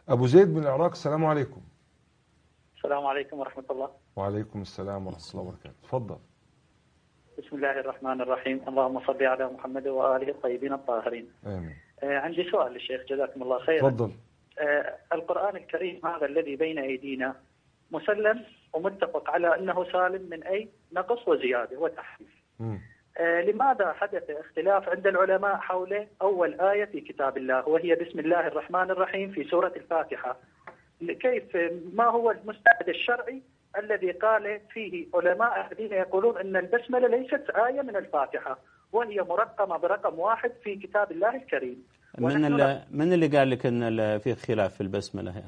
أبو زيد من العراق، السلام عليكم. السلام عليكم ورحمة الله. وعليكم السلام ورحمة الله وبركاته. تفضل. بسم الله الرحمن الرحيم. اللهم صل على محمد وآله الطيبين الطاهرين. آمين. عندي سؤال للشيخ جزاكم الله خيرا. تفضل. القرآن الكريم هذا الذي بين أيدينا مسلم ومتفق على أنه سالم من أي نقص وزيادة وتحريف. لماذا حدث اختلاف عند العلماء حول أول آية في كتاب الله وهي بسم الله الرحمن الرحيم في سورة الفاتحة؟ كيف ما هو المستند الشرعي الذي قال فيه علماء الذين يقولون أن البسملة ليست آية من الفاتحة وهي مرقمة برقم 1 في كتاب الله الكريم؟ من اللي قال لك أن في خلاف في البسملة هي؟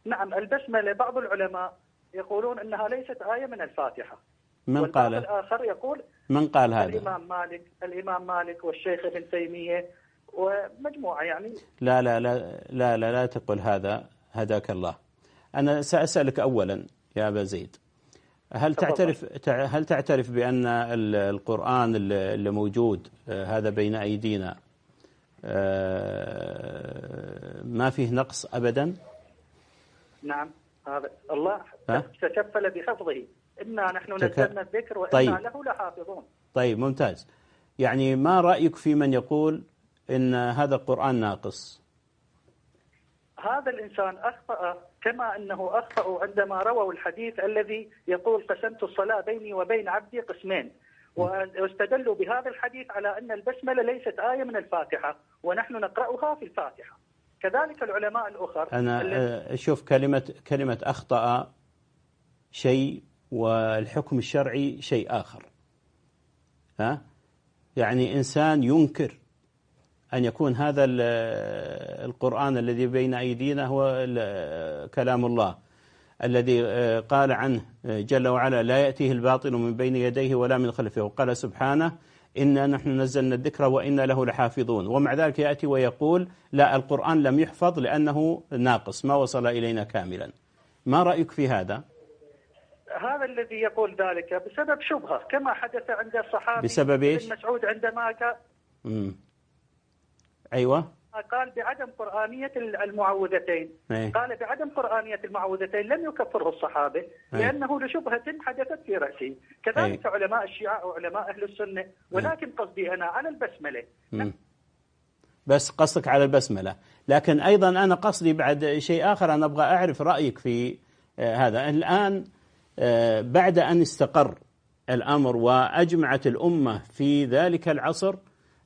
نعم، البسملة بعض العلماء يقولون أنها ليست آية من الفاتحة. من قال؟ الآخر يقول من قال هذا؟ الإمام مالك والشيخ ابن تيمية ومجموعة يعني. لا لا لا لا لا, لا تقل هذا، هداك الله. أنا سأسألك أولا يا أبا زيد، هل تعترف بأن القرآن اللي موجود هذا بين أيدينا ما فيه نقص أبدا؟ نعم، هذا الله تكفل بحفظه. إنا نحن نزلنا الذكر وإنا له لحافظون. طيب ممتاز. يعني ما رأيك في من يقول إن هذا القرآن ناقص؟ هذا الإنسان أخطأ كما أنه أخطأ عندما رووا الحديث الذي يقول قسمت الصلاة بيني وبين عبدي قسمين، واستدلوا بهذا الحديث على أن البسملة ليست آية من الفاتحة ونحن نقرأها في الفاتحة. كذلك العلماء الآخر. أنا شوف كلمة أخطأ شيء والحكم الشرعي شيء آخر. يعني إنسان ينكر أن يكون هذا القرآن الذي بين أيدينا هو كلام الله الذي قال عنه جل وعلا لا يأتيه الباطل من بين يديه ولا من خلفه، وقال سبحانه إنا نحن نزلنا الذكر وإنا له لحافظون، ومع ذلك يأتي ويقول لا القرآن لم يحفظ لأنه ناقص ما وصل إلينا كاملا. ما رأيك في هذا؟ هذا الذي يقول ذلك بسبب شبهة كما حدث عند الصحابي بسبب إيش؟ ابن مسعود عندما أيوة قال بعدم قرآنية المعوذتين. قال بعدم قرآنية المعوذتين لم يكفره الصحابة لأنه لشبهة حدثت في رأسه. كذلك علماء الشيعة وعلماء أهل السنة. ولكن قصدي أنا على البسملة. بس قصدك على البسملة، لكن أيضا أنا قصدي بعد شيء آخر. أنا أبغى أعرف رأيك في هذا الآن بعد أن استقر الأمر وأجمعت الأمة في ذلك العصر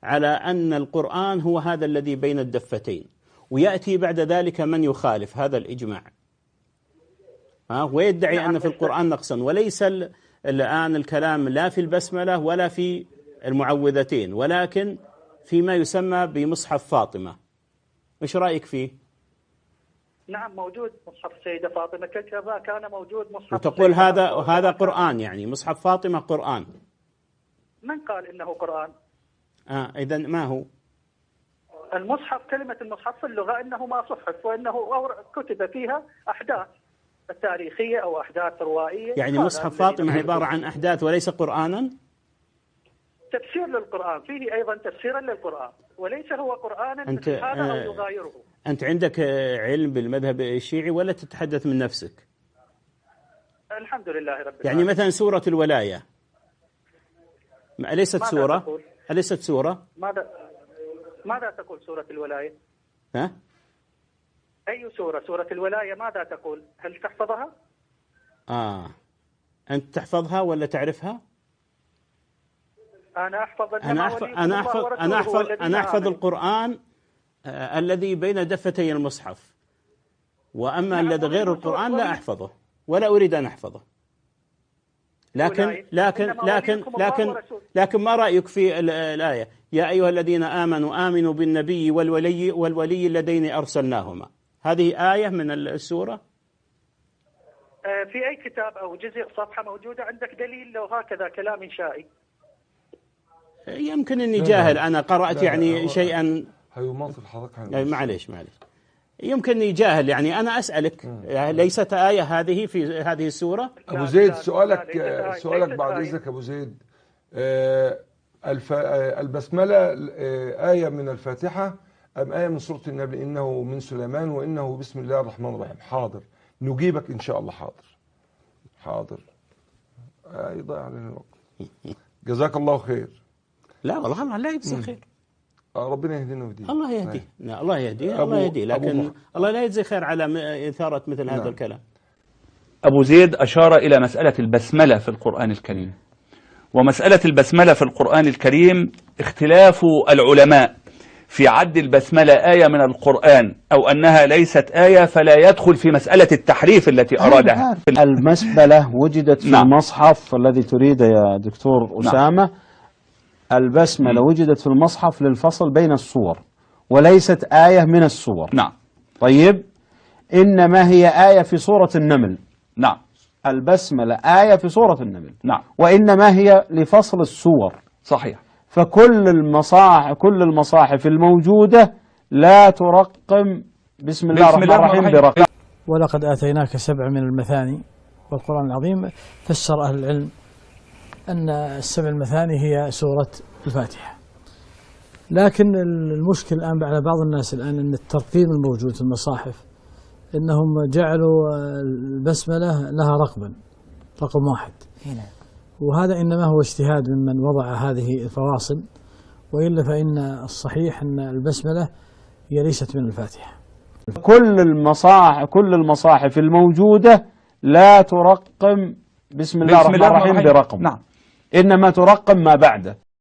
على أن القرآن هو هذا الذي بين الدفتين، ويأتي بعد ذلك من يخالف هذا الإجماع ويدعي أن في القرآن نقصا، وليس الآن الكلام لا في البسملة ولا في المعوذتين ولكن فيما يسمى بمصحف فاطمة. إيش رأيك فيه؟ نعم موجود مصحف السيدة فاطمة كذا كان موجود مصحف. وتقول هذا قرآن، يعني مصحف فاطمة قرآن. من قال إنه قرآن؟ إذن ما هو؟ المصحف كلمة المصحف في اللغة إنه ما صحف وإنه كتب فيها أحداث تاريخية أو أحداث روائية. يعني مصحف فاطمة عبارة عن أحداث وليس قرآنا؟ تفسير للقرآن، فيه أيضا تفسيرا للقرآن وليس هو قرآنا هذا أو يغايره. أنت عندك علم بالمذهب الشيعي ولا تتحدث من نفسك؟ الحمد لله رب العالمين. يعني مثلا سورة الولاية أليست سورة؟ أليست سورة؟ ماذا تقول سورة الولاية؟ أي سورة؟ سورة الولاية ماذا تقول؟ هل تحفظها؟ أنت تحفظها ولا تعرفها؟ أنا أحفظ القرآن الذي بين دفتي المصحف، وأما الذي غير القرآن لا أحفظه ولا أريد أن أحفظه. لكن ما رأيك في الآية يا أيها الذين آمنوا بالنبي والولي اللذين أرسلناهما؟ هذه آية من السورة؟ في أي كتاب أو جزء صفحة موجودة عندك دليل لو هكذا كلام إنشائي؟ يمكن أني جاهل، أنا قرأت يعني شيئا. هيماطل حضرتك معليش يمكن أني جاهل، يعني أنا أسألك ليست آية هذه في هذه السورة؟ أبو زيد سؤالك بعد إذنك أبو زيد. البسملة آية من الفاتحة أم آية من سورة النمل إنه من سليمان وإنه بسم الله الرحمن الرحيم. حاضر، نجيبك إن شاء الله. حاضر. يضيع علينا الوقت. جزاك الله خير. لا والله الله لا يجزي خير. ربنا يهدينا ويهديه. الله يهديه. الله يهديه لكن الله لا يجزي خير على إثارة مثل هذا الكلام. أبو زيد أشار إلى مسألة البسملة في القرآن الكريم، ومسألة البسملة في القرآن الكريم اختلاف العلماء في عد البسملة آية من القرآن أو أنها ليست آية، فلا يدخل في مسألة التحريف التي أرادها. البسملة وجدت في المصحف الذي تريد يا دكتور أسامة. البسملة وجدت في المصحف للفصل بين السور وليست آية من السور. طيب، إنما هي آية في سورة النمل. البسملة آية في سورة النمل. وإنما هي لفصل السور. صحيح. فكل المصاحف الموجودة لا ترقم بسم الله الرحمن الرحيم برقم. ولقد آتيناك 7 من المثاني والقرآن العظيم. فسر أهل العلم أن 7 المثاني هي سورة الفاتحة. لكن المشكل الآن على بعض الناس الآن أن الترقيم الموجود في المصاحف إنهم جعلوا البسملة لها رقم 1. وهذا إنما هو اجتهاد ممن وضع هذه الفواصل، وإلا فإن الصحيح أن البسملة هي ليست من الفاتحة. كل المصاحف الموجودة لا ترقم بسم الله الرحمن الرحيم برقم. إنما ترقم ما بعده.